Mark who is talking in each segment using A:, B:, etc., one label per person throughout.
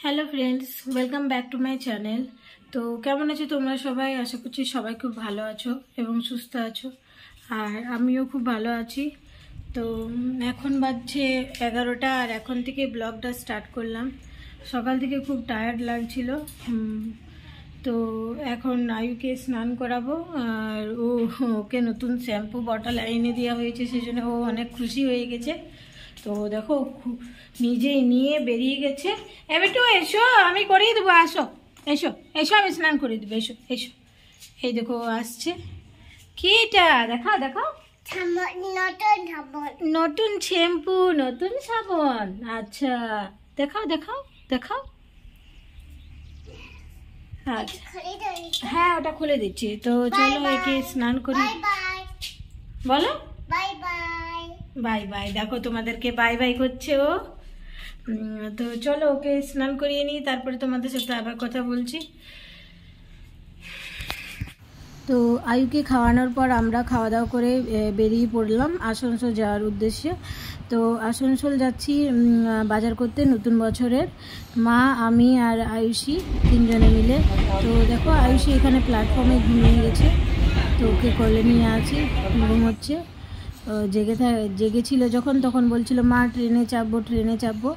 A: Hello friends, welcome back to my channel. তো কেমন আছো তোমরা সবাই? আশা করছি সবাই খুব ভালো আছো এবং সুস্থ আছো, আর আমিও খুব ভালো আছি। তো এখন বাজছে 11টা, আর এখন থেকে ব্লগটা স্টার্ট করলাম। সকাল থেকে খুব টায়ার্ড লাগছিল। তো এখন আয়ুকে স্নান করাবো, আর ওকে নতুন শ্যাম্পু বটল এনে দেওয়া হয়েছে, সেজন্য ও অনেক খুশি হয়ে গেছে। তো দেখো নিজেই নিয়ে বেরিয়ে গেছে। এবার তো এসো, আমি করিয়ে দেবো, আসো এসো এসো, আমি স্নান করে দেবো, এসো এসো। এই দেখো আসছে। কি এটা? দেখাও দেখাও। নতুন শ্যাম্পু, নতুন সাবান। আচ্ছা দেখাও দেখাও দেখাও। আচ্ছা হ্যাঁ, ওটা খুলে দিচ্ছি। তো চলো একে স্নান করি। বলো বাই বাই। Bye bye. দেখো তোমাদেরকে বাই বাই করছে ও। তো চলো ওকে স্নান করিয়ে নিই, তারপরে তোমাদের সাথে আবার কথা বলছি। তো আয়ুকে খাওয়ানোর পর আমরা খাওয়া দাওয়া করে বেরিয়ে পড়লাম আসানসোল যাওয়ার উদ্দেশ্যে। তো আসানসোল যাচ্ছি বাজার করতে নতুন বছরের। মা, আমি আর আয়ুষী তিনজনে মিলে। তো দেখো আয়ুষী এখানে প্ল্যাটফর্মে ঘুমিয়ে গেছে, তো ওকে কোলে নিয়ে আছি, ঘুমোচ্ছে। জেগেছিল যখন, তখন বলছিল মা ট্রেনে চাপবো ট্রেনে চাপবো,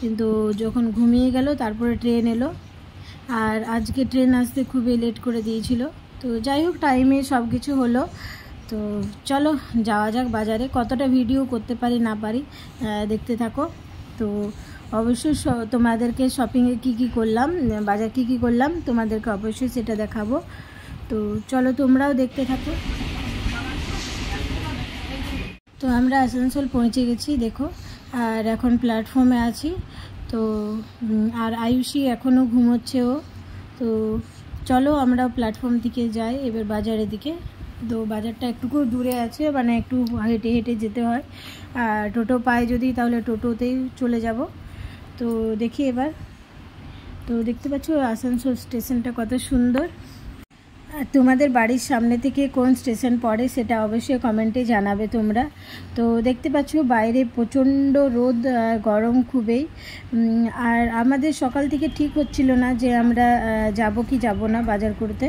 A: কিন্তু যখন ঘুমিয়ে গেল তারপরে ট্রেন এলো। আর আজকে ট্রেন আসতে খুবই লেট করে দিয়েছিল। তো যাই হোক, টাইমে সব কিছু হলো। তো চলো যাওয়া যাক বাজারে। কতটা ভিডিও করতে পারি না পারি দেখতে থাকো। তো অবশ্যই তোমাদেরকে শপিংয়ে কী করলাম, বাজার কী করলাম তোমাদেরকে অবশ্যই সেটা দেখাবো। তো চলো তোমরাও দেখতে থাকো। তো আমরা আসানসোল পৌঁছে গেছি দেখো, আর এখন প্ল্যাটফর্মে আছি। তো আর আয়ুষী এখনও ঘুমোচ্ছে ও। তো চলো আমরা প্ল্যাটফর্ম দিকে যাই এবার, বাজারের দিকে। তো বাজারটা একটুকু দূরে আছে, মানে একটু হেঁটে হেঁটে যেতে হয়। আর টোটো পাই যদি, তাহলে টোটোতেই চলে যাব। তো দেখি এবার। তো দেখতে পাচ্ছ আসানসোল স্টেশনটা কত সুন্দর। আর তোমাদের বাড়ির সামনে থেকে কোন স্টেশন পড়ে সেটা অবশ্যই কমেন্টে জানাবে তোমরা। তো দেখতে পাচ্ছ বাইরে প্রচণ্ড রোদ, গরম খুবই। আর আমাদের সকাল থেকে ঠিক হচ্ছিল না যে আমরা যাব কি যাব না বাজার করতে,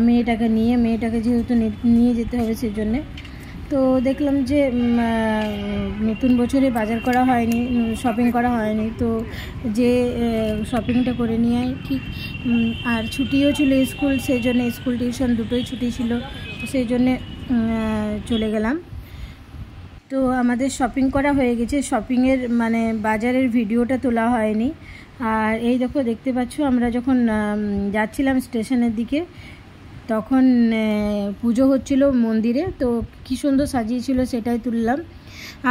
A: মেয়েটাকে যেহেতু নিয়ে যেতে হবে সেজন্যে। তো দেখলাম যে নতুন বছরে বাজার করা হয়নি, শপিং করা হয়নি। তো যে শপিংটা করে নিয়ে ঠিক। আর ছুটিও ছিল স্কুল, সেই জন্যে স্কুল টিউশন দুটোই ছুটি ছিল, তো সেই জন্যে চলে গেলাম। তো আমাদের শপিং করা হয়ে গেছে, শপিংয়ের মানে বাজারের ভিডিওটা তোলা হয়নি। আর এই দেখো দেখতে পাচ্ছ, আমরা যখন যাচ্ছিলাম স্টেশনের দিকে তখন পুজো হচ্ছিল মন্দিরে, তো কী সুন্দর সাজিয়েছিল সেটাই তুললাম।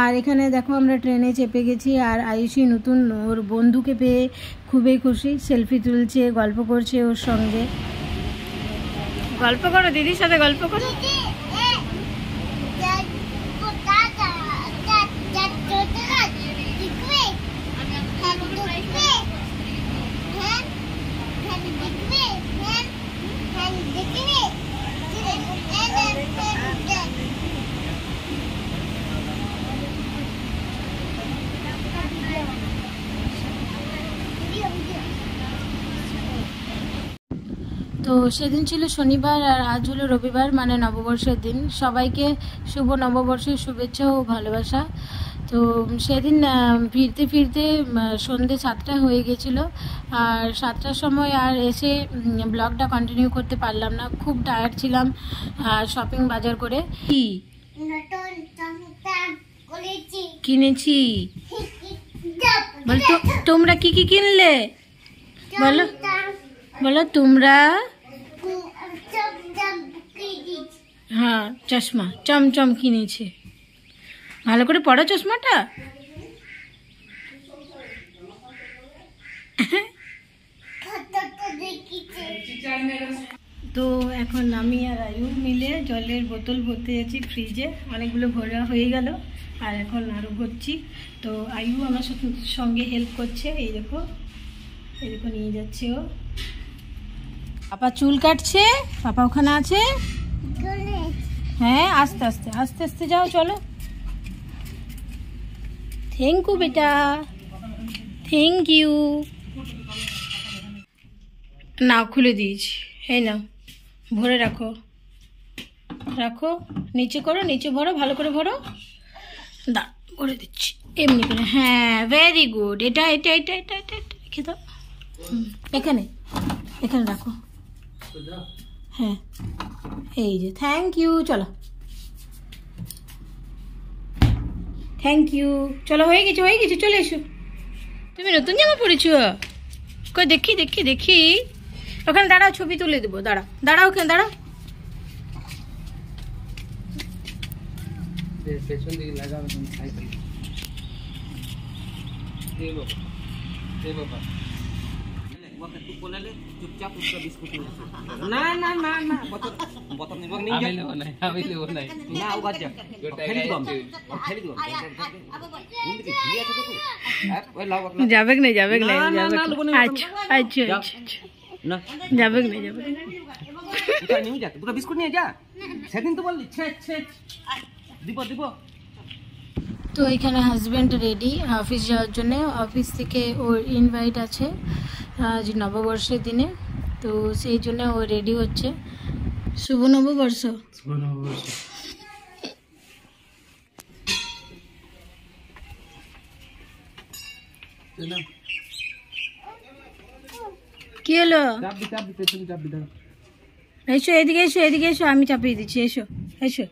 A: আর এখানে দেখো আমরা ট্রেনে চেপে গেছি, আর আয়ুষী নতুন ওর বন্ধুকে পেয়ে খুবই খুশি, সেলফি তুলছে, গল্প করছে ওর সঙ্গে। গল্প করো দিদির সাথে, গল্প করো। তো সেদিন ছিল শনিবার, আর আজ হলো রবিবার, মানে নববর্ষের দিন। সবাইকে শুভ নববর্ষের শুভেচ্ছা ও ভালোবাসা। তো সেদিন ফিরতে ফিরতে সন্ধ্যে 7টা হয়ে গেছিলো, আর 7টার সময় আর এসে ব্লগটা কন্টিনিউ করতে পারলাম না, খুব টায়ার্ড ছিলাম আর শপিং বাজার করে। কি কিনেছি বল? তোমরা কি কি কিনলে বলো বলো তোমরা? হ্যাঁ, চশমা চমচম কিনেছে। ভালো করে পড়ো চশমাটা। তো এখন আমি আর আয়ু মিলে জলের বোতল ভরতে যাচ্ছি ফ্রিজে, অনেকগুলো ভরা হয়ে গেল, আর এখন আরও ভরছি। তো আয়ু আমার সঙ্গে হেল্প করছে। এই দেখো নিয়ে যাচ্ছে ও। পাপা চুল কাটছে, পাপা ওখানে আছে। হ্যাঁ, আস্তে আস্তে আস্তে আস্তে যাও, চলো। থ্যাংক ইউ বেটা, থ্যাংক ইউ। না খুলে দিয়েছি, এই নাও ভরে রাখো, রাখো নিচে করো, নিচে ভরো, ভালো করে ভরো, দা করে দিচ্ছি এমনি করে। হ্যাঁ ভেরি গুড, এটা এটা এটা এটা এটা রেখে দাও, এখানে এখানে রাখো। হ্যাঁ এই যে থ্যাংক ইউ, চলো থ্যাংক ইউ, চলো হয়ে গেছে হয়ে গেছে, চলে এসো। তুমি নতুন জামা পরেছো? কই দেখি দেখি দেখি, ওখানে দাঁড়াও ছবি তুলে দেবো, দাঁড়াও দাঁড়াও ওখানে দাঁড়াও।
B: পেছন দিকে লাগাবে তুমি সাইকেল। দে বাবা, দে বাবা। একটু কোলালে চুপচাপ उसका बिस्कुट না না না না বোতল বোতল নিব নিয়ে যা। আমি নেব না না উগার যা খেলি দিব খেলি দিব
A: যাবে না যাবে না আচ্ছা আচ্ছা
B: না
A: যাবে না যাবে
B: এটা নিয়ে যা, দুটো বিস্কুট নিয়ে যা, সেদিন তো বললি ছে ছে দিব দিব।
A: তো এখানে হাজব্যান্ড রেডি অফিস যাওয়ার জন্য, অফিস থেকে ওর ইনভাইট আছে আজ নববর্ষের দিনে, তো সেই জন্য ও রেডি হচ্ছে। শুভ নববর্ষ।
B: শুভ নববর্ষ।
A: কি হলো?
B: চাবি চাবি পেছনে চাবি দাও।
A: এসো এদিকে এসো এদিকে এসো, আমি চাপিয়ে দিচ্ছি, এসো এসো।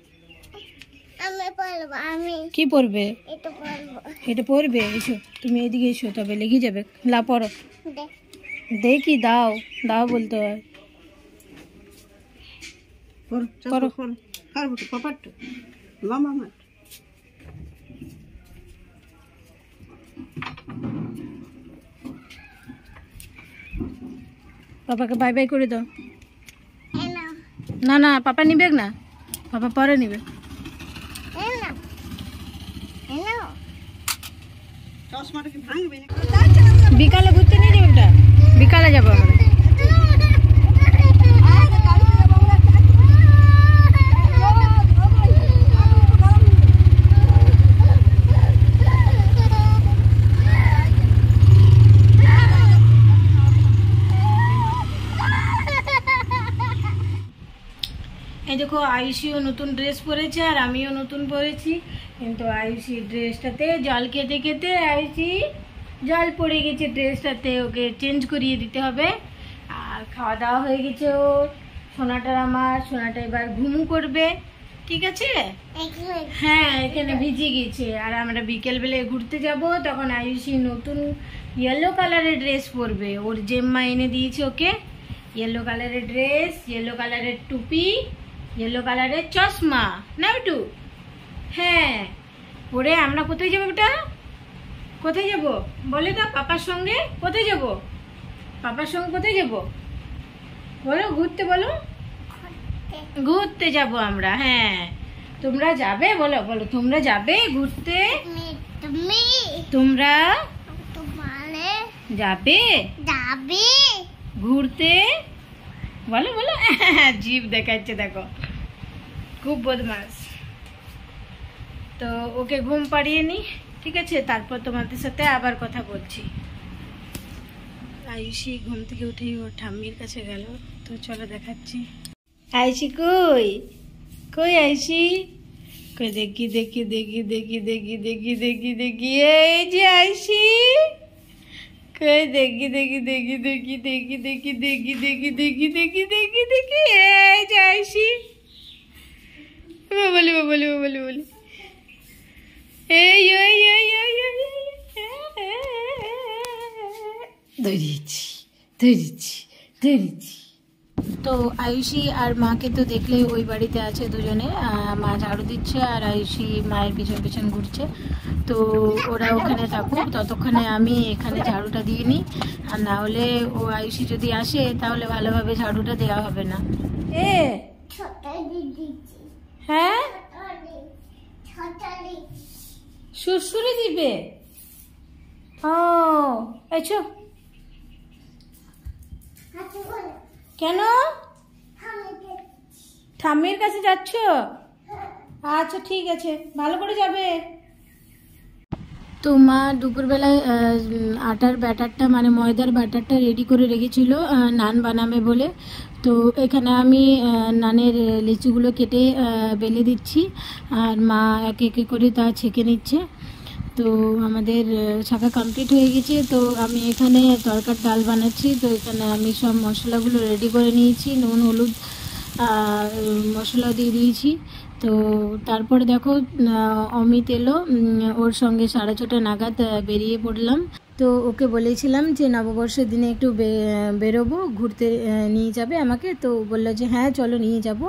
C: আমি
A: কি পড়বে?
C: এটা পড়বো।
A: এটা পড়বে, এসো তুমি এদিকে এসো, তবে লেগে যাবে, লা পড়ো।
C: দে
A: দেখি দাও দাও বলতে হয়।
B: করো করো পাপাট মামা মা।
A: পাপাকে বাই বাই করে দাও।
C: এনা
A: না না পাপা নিবে না, পাপা পরে নিবে।
C: এনা এনা
B: চশমাটা কি ভাঙবে না?
A: বিকালে ঘুরতে নিয়ে যাবে, ওটা বিকালে যাবো আমরা। এই দেখো আয়ুষিও নতুন ড্রেস পরেছে আর আমিও নতুন পরেছি, কিন্তু আয়ুষি ড্রেসটাতে জল খেতে খেতে আয়ুষি জল পড়ে গেছে ড্রেসটাতে, ওকে চেঞ্জ করিয়ে দিতে হবে। আর খাওয়া দাওয়া হয়ে গেছে ওর, সোনাটার আমার, সোনাটা এবার ঘুমু করবে, ঠিক আছে? হ্যাঁ এখানে ভিজে গেছে। আর আমরা বিকেলবেলায় ঘুরতে যাব, তখন আয়ুষি নতুন ইয়েলো কালারের ড্রেস পরবে, ওর জেম্মা এনে দিয়েছে ওকে ইয়েলো কালারের ড্রেস, ইয়েলো কালারের টুপি, ইয়েলো কালারের চশমা, না একটু? হ্যাঁ পরে আমরা কোথায় যাবো বেটা? কোথায় যাব বলে না? পাপার সঙ্গে। কোথায় যাব? পাপার সঙ্গে কোথায় যাব বলো? ঘুরতে বলো, ঘুরতে যাব আমরা। হ্যাঁ তোমরা যাবে? বলো বলো তোমরা যাবে ঘুরতে?
C: তুমি
A: তোমরা
C: তোমারে
A: যাবে
C: যাবে
A: ঘুরতে? বলো বলো জিভ দেখাচ্ছে দেখো, খুব বদমাস। তো ওকে ঘুম পাড়িয়ে নি, ঠিক আছে? তারপর তোমাদের সাথে আবার কথা বলছি। আয়ুষি ঘুম থেকে উঠেই ওর ঠাম্মির কাছে গেল, তো চলো দেখাচ্ছি। আয়ুষি কই? কই আয়ুষি? কই দেখি দেখি দেখি দেখি দেখি দেখি দেখি দেখি, এই যে আয়ুষি। কই দেখি দেখি দেখি দেখি দেখি দেখি দেখি দেখি দেখি দেখি দেখি দেখি, এই যে আয়ুষি। বলি বলি বলি বলি, এই ওই ওই ওই ধরেছি ধরেছি ধরেছি। তো আয়ুষি আর মাকে তো দেখলে ওই বাড়িতে আছে দুজনে, মা ঝাড়ু দিচ্ছে আর আয়ুষি মায়ের পিছন পিছন ঘুরছে। তো ওরা ওখানে থাকুক, ততক্ষণে আমি এখানে ঝাড়ুটা দিয়ে নিই, আর না হলে ও আয়ুষি যদি আসে তাহলে ভালোভাবে ঝাড়ুটা দেওয়া হবে না। এ হ্যাঁ শ্বশুরে দিবে? ও আচ্ছা, কেন ঠাম্মির কাছে যাচ্ছ? আচ্ছা ঠিক আছে, ভালো করে যাবে। তো মা দুপুরবেলায় আটার ব্যাটারটা মানে ময়দার ব্যাটারটা রেডি করে রেখেছিল নান বানাবে বলে। তো এখানে আমি নানের লিচিগুলো কেটে বেলে দিচ্ছি, আর মা এক এক করে তা ছেঁকে নিচ্ছে। তো আমাদের শাখা কমপ্লিট হয়ে গেছে। তো আমি এখানে তরকার ডাল বানাচ্ছি। তো এখানে আমি সব মশলাগুলো রেডি করে নিয়েছি, নুন হলুদ মশলা দিয়ে দিয়েছি। তো তারপরে দেখো অমিত এলো, ওর সঙ্গে 6:30 নাগাদ বেরিয়ে পড়লাম। তো ওকে বলেছিলাম যে নববর্ষের দিনে একটু বেরোবো, ঘুরতে নিয়ে যাবে আমাকে। তো বললো যে হ্যাঁ চলো নিয়ে যাব।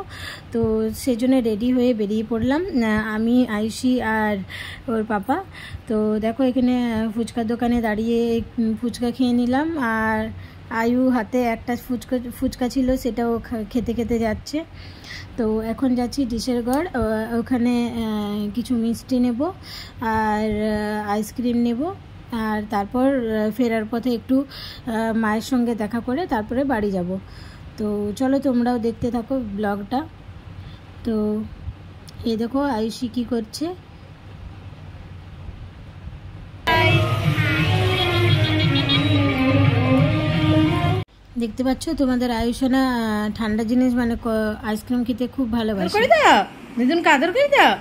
A: তো সেই জন্য রেডি হয়ে বেরিয়ে পড়লাম আমি, আয়ুষী আর ওর পাপা। তো দেখো এখানে ফুচকার দোকানে দাঁড়িয়ে ফুচকা খেয়ে নিলাম, আর আয়ু হাতে একটা ফুচকা ছিল, সেটাও খেতে খেতে যাচ্ছে। তো এখন যাচ্ছি ডিশেরগড়, ওখানে কিছু মিষ্টি নেব আর আইসক্রিম নেব, আর তারপর ফেরার পথে একটু মায়ের সঙ্গে দেখা করে তারপরে বাড়ি যাব। তো চলো তোমরাও দেখতে থাকো ব্লগটা। তো এই দেখো আয়ুষী কি করছে। দেখতে পাচ্ছ তোমাদের আয়ুষনা ঠান্ডা জিনিস মানে আইসক্রিম খেতে খুব ভালোবাসে। করে দাও দিদুন, কাদর করে দাও।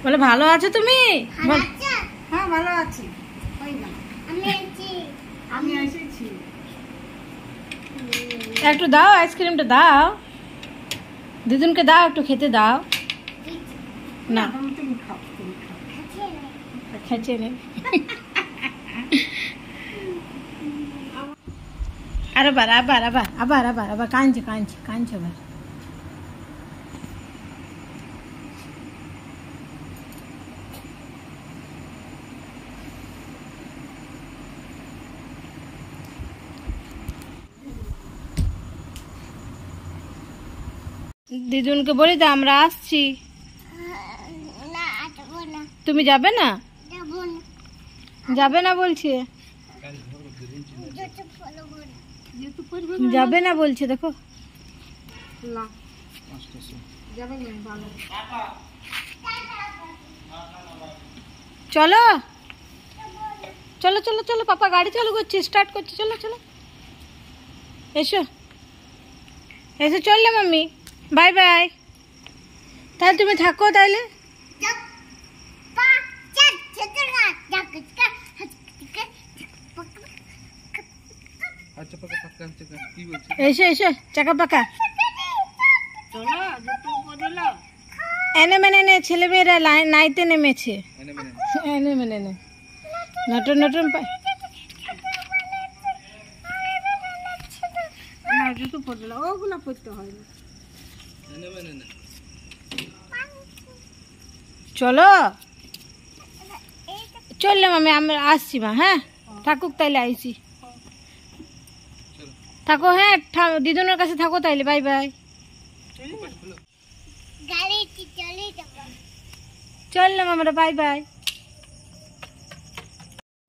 A: বলে ভালো আছো তুমি? হ্যাঁ ভালো আছি। একটু দাও আইসক্রিমটা দাও, দিদুনকে দাও, একটু খেতে দাও না। খেছে নে আবার আবার আবার আবার আবার আবার কাঁদছে কাঁদছে কাঁদছে আবার। দিদুনকে বলি তো আমরা আসছি। তুমি যাবে না? যাবে না বলছে, যাবে না বলছে। দেখো চলো চলো চলো চলো, পাপা গাড়ি চালু করছে, স্টার্ট করছে, চলো চলো এসো এসো, চললে মাম্মি, বাই বাই। তাহলে তুমি থাকো তাহলে। এসো এসো চাকা পাকা, এনে মেনে নে, ছেলে মেয়েরা নাইতে নেমেছে, এনে মেনে নে, নতুন নতুন জুতো পড়লো, ওগুলো পড়তে হয় না। চলো চললাম আমি, আমরা আসছি মা। হ্যাঁ থাকুক তাইলে, আইসি থাকো। হ্যাঁ দিদুনের কাছে থাকো তাইলে, বাই বাই। চললাম আমরা, বাই বাই।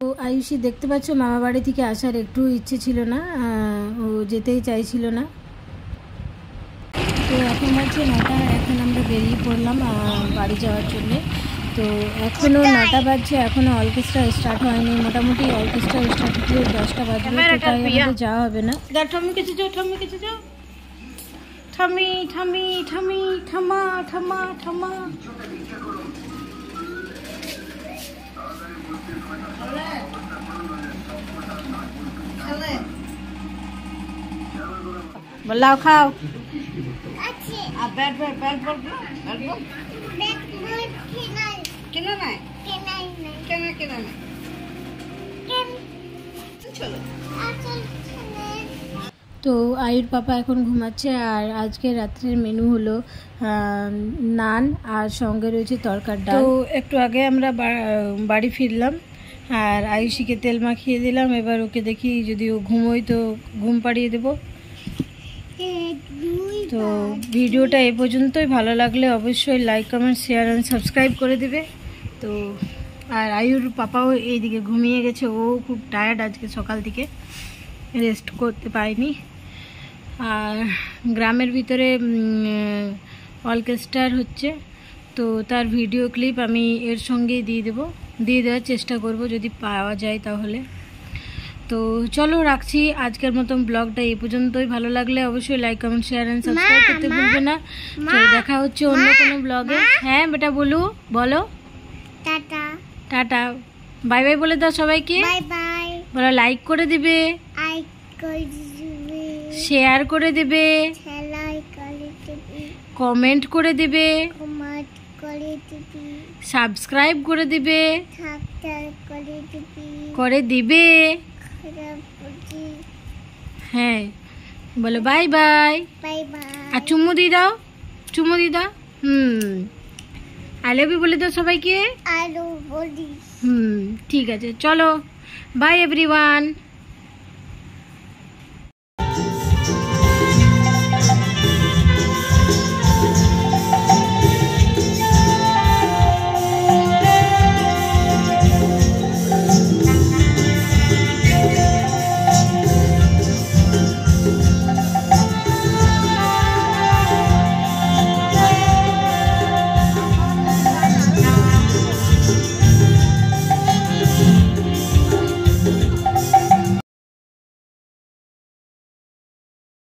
A: তো আয়ুষী দেখতে পাচ্ছ মামা বাড়ি থেকে আসার একটু ইচ্ছে ছিল না, ও যেতেই চাইছিল না। তো এখন হচ্ছে 9টা, এখন আমরা বেরিয়ে পড়লাম বাড়ি যাওয়ার জন্যে। তো এখনও 9টা বাজছে, এখনও অর্কেস্ট্রা স্টার্ট হয়নি। মোটামুটি অর্কেস্ট্রা স্টার্ট হতে 10টা বাজবে, তো তাই আমাদের যাওয়া হবে না। ঠাম্মি কিছু যাও, ঠাম্মি কিছু যাও, ঠাম্মি ঠাম্মি ঠাম্মি ঠাম্মা ঠাম্মা ঠাম্মা। বললাও খাও। তো আয়ুর পাপা এখন ঘুমাচ্ছে, আর আজকে রাত্রের মেনু হলো নান, আর সঙ্গে রয়েছে তরকার ডাল। তো একটু আগে আমরা বাড়ি ফিরলাম, আর আয়ুষীকে তেল মাখিয়ে দিলাম। এবার ওকে দেখি যদি ও ঘুমোয় তো ঘুম পাড়িয়ে দেবো। তো ভিডিওটা এ পর্যন্তই। ভালো লাগলে অবশ্যই like comment share and subscribe করে দেবে। তো আর আয়ুর পাপাও এইদিকে ঘুমিয়ে গেছে, ও খুব টায়ার্ড, আজকে সকাল থেকে রেস্ট করতে পারেনি। আর গ্রামের ভিতরে অর্কেস্ট্রা হচ্ছে, তো তার ভিডিও ক্লিপ আমি এর সঙ্গেই দিয়ে দেবো। দিয়ে দেওয়ার চেষ্টা করব যদি পাওয়া যায় তাহলে। তো চলো রাখছি আজকের মতন ব্লগটা এই পর্যন্তই। ভালো লাগলে অবশ্যই like comment share and subscribe করতে ভুলবে না। চলো দেখা হচ্ছে অন্য কোনো ব্লগে। হ্যাঁ বেটা বলো
C: টাটা
A: টাটা বাই বাই বলে দাও সবাইকে।
C: বাই বাই
A: বলো লাইক করে দিবে,
C: আই করে দিবি
A: শেয়ার করে দিবে,
C: সেলাই করে দিবি
A: কমেন্ট করে দিবে,
C: কমেন্ট করে দিবি
A: সাবস্ক্রাইব করে দিবে,
C: সাবস্ক্রাইব করে দিবি
A: করে দিবে।
C: খারাপ বুঝি
A: হ্যাঁ বলো বাই বাই।
C: বাই বাই
A: আর চুমু দিয়ে দাও, চুমু দিয়ে দাও। আই লাভ ইউ বলে দাও সবাইকে।
C: আরো বলি
A: ঠিক আছে চলো বাই এভরিওয়ান।